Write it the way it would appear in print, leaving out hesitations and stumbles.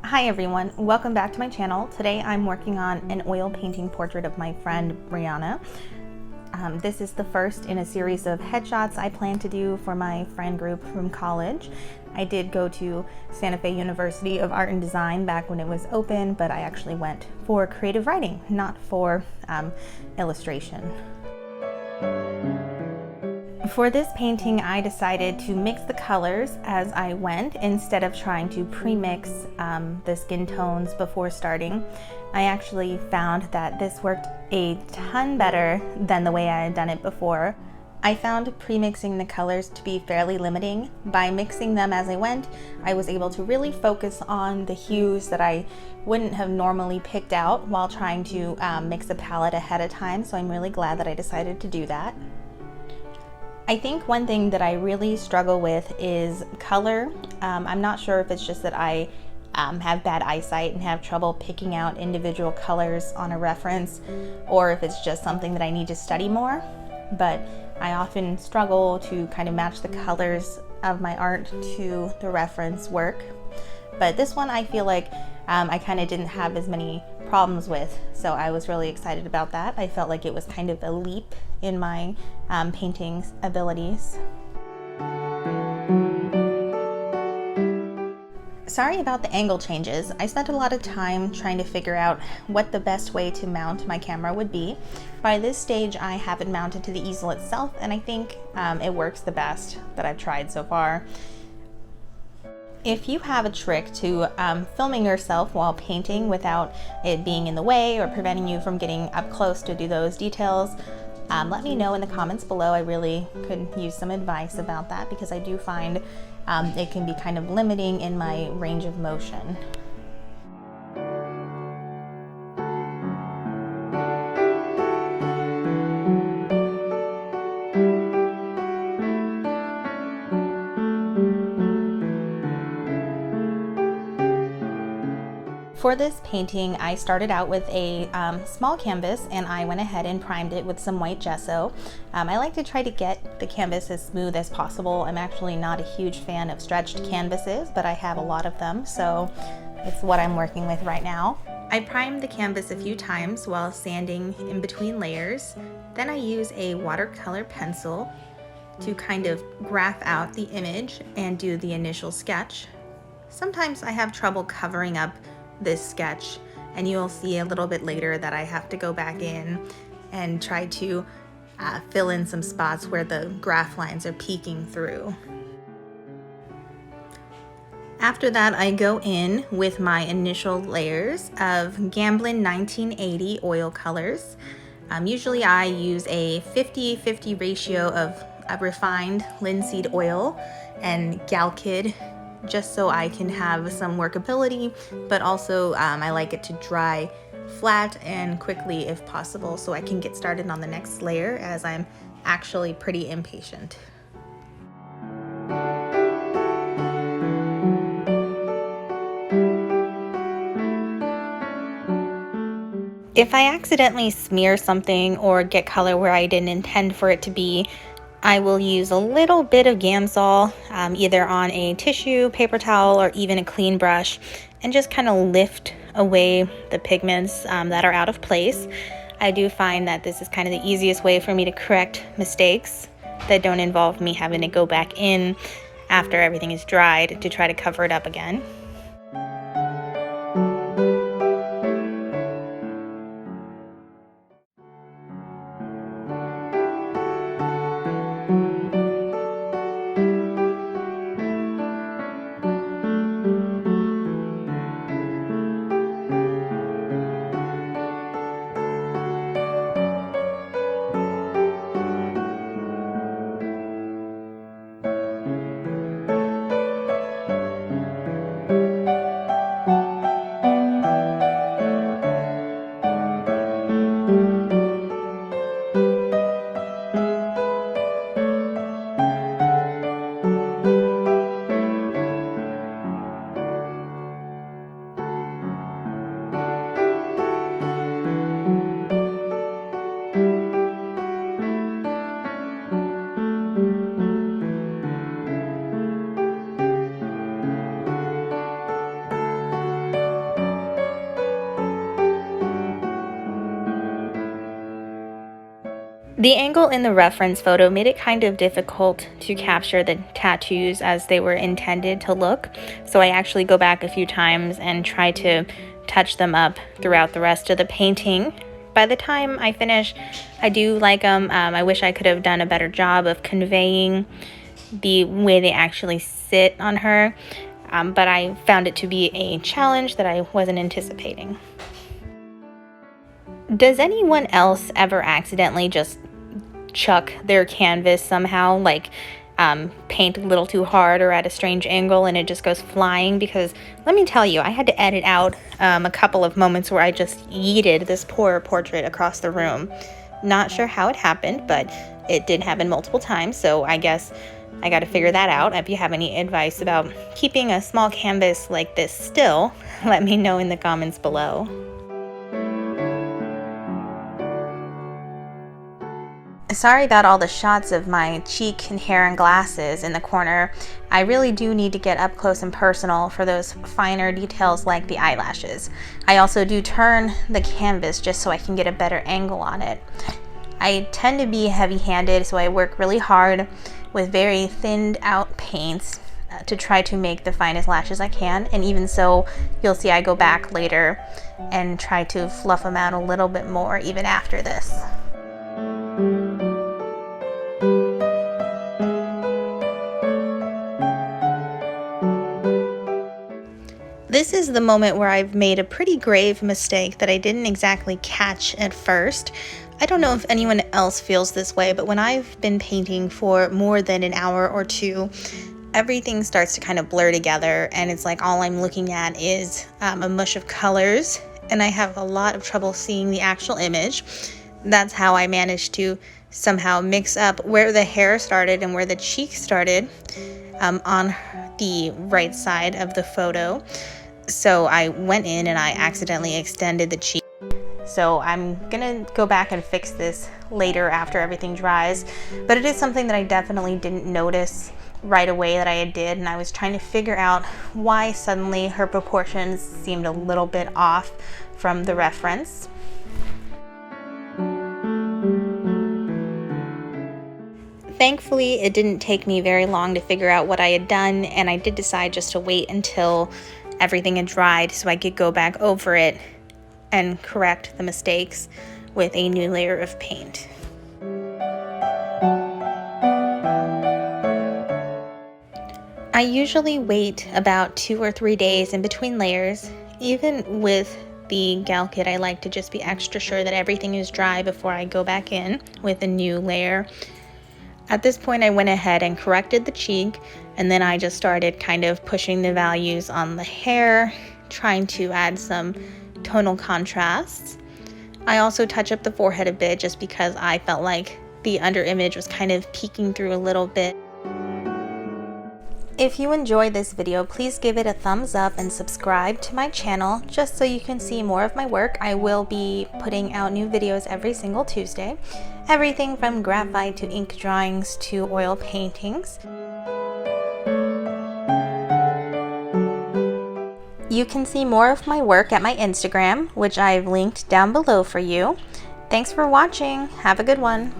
Hi everyone, welcome back to my channel. Today I'm working on an oil painting portrait of my friend Brianna. This is the first in a series of headshots I plan to do for my friend group from college. I did go to Santa Fe University of Art and Design back when it was open, but I actually went for creative writing, not for illustration. For this painting, I decided to mix the colors as I went instead of trying to pre-mix the skin tones before starting. I actually found that this worked a ton better than the way I had done it before. I found pre-mixing the colors to be fairly limiting. By mixing them as I went, I was able to really focus on the hues that I wouldn't have normally picked out while trying to mix a palette ahead of time, so I'm really glad that I decided to do that. I think one thing that I really struggle with is color. I'm not sure if it's just that I have bad eyesight and have trouble picking out individual colors on a reference, or if it's just something that I need to study more, but I often struggle to kind of match the colors of my art to the reference work. But this one I feel like I kind of didn't have as many problems with, so I was really excited about that. I felt like it was kind of a leap in my painting abilities. Sorry about the angle changes. I spent a lot of time trying to figure out what the best way to mount my camera would be. By this stage, I have it mounted to the easel itself, and I think it works the best that I've tried so far. If you have a trick to filming yourself while painting without it being in the way or preventing you from getting up close to do those details, let me know in the comments below. I really could use some advice about that because I do find it can be kind of limiting in my range of motion. For this painting, I started out with a small canvas and I went ahead and primed it with some white gesso. I like to try to get the canvas as smooth as possible. I'm actually not a huge fan of stretched canvases, but I have a lot of them, so it's what I'm working with right now. I primed the canvas a few times while sanding in between layers. Then I use a watercolor pencil to kind of graph out the image and do the initial sketch. Sometimes I have trouble covering up this sketch, and you'll see a little bit later that I have to go back in and try to fill in some spots where the graph lines are peeking through. After that, I go in with my initial layers of Gamblin 1980 oil colors. Usually I use a 50-50 ratio of a refined linseed oil and Galkyd, just so I can have some workability, but also I like it to dry flat and quickly if possible so I can get started on the next layer, as I'm actually pretty impatient. If I accidentally smear something or get color where I didn't intend for it to be, I will use a little bit of Gamsol, either on a tissue, paper towel, or even a clean brush, and just kind of lift away the pigments that are out of place. I do find that this is kind of the easiest way for me to correct mistakes that don't involve me having to go back in after everything is dried to try to cover it up again. The angle in the reference photo made it kind of difficult to capture the tattoos as they were intended to look, so I actually go back a few times and try to touch them up throughout the rest of the painting. By the time I finish, I do like them. I wish I could have done a better job of conveying the way they actually sit on her, but I found it to be a challenge that I wasn't anticipating. Does anyone else ever accidentally just chuck their canvas somehow, like paint a little too hard or at a strange angle and it just goes flying? Because let me tell you, I had to edit out a couple of moments where I just yeeted this poor portrait across the room. Not sure how it happened, but it did happen multiple times, so I guess I got to figure that out. If you have any advice about keeping a small canvas like this still, let me know in the comments below. Sorry about all the shots of my cheek and hair and glasses in the corner. I really do need to get up close and personal for those finer details like the eyelashes. I also do turn the canvas just so I can get a better angle on it. I tend to be heavy-handed, so I work really hard with very thinned out paints to try to make the finest lashes I can, and even so, you'll see I go back later and try to fluff them out a little bit more even after this. This is the moment where I've made a pretty grave mistake that I didn't exactly catch at first. I don't know if anyone else feels this way, but when I've been painting for more than an hour or two, everything starts to kind of blur together, and it's like all I'm looking at is a mush of colors, and I have a lot of trouble seeing the actual image. That's how I managed to somehow mix up where the hair started and where the cheek started on the right side of the photo. So I went in and I accidentally extended the cheek. So I'm gonna go back and fix this later after everything dries, but it is something that I definitely didn't notice right away that I did, and I was trying to figure out why suddenly her proportions seemed a little bit off from the reference. Thankfully, it didn't take me very long to figure out what I had done, and I did decide just to wait until everything had dried so I could go back over it and correct the mistakes with a new layer of paint. I usually wait about 2 or 3 days in between layers. Even with the Galkyd, I like to just be extra sure that everything is dry before I go back in with a new layer. At this point, I went ahead and corrected the cheek, and then I just started kind of pushing the values on the hair, trying to add some tonal contrasts. I also touch up the forehead a bit just because I felt like the under image was kind of peeking through a little bit. If you enjoyed this video, please give it a thumbs up and subscribe to my channel just so you can see more of my work. I will be putting out new videos every single Tuesday. Everything from graphite to ink drawings to oil paintings. You can see more of my work at my Instagram, which I've linked down below for you. Thanks for watching. Have a good one.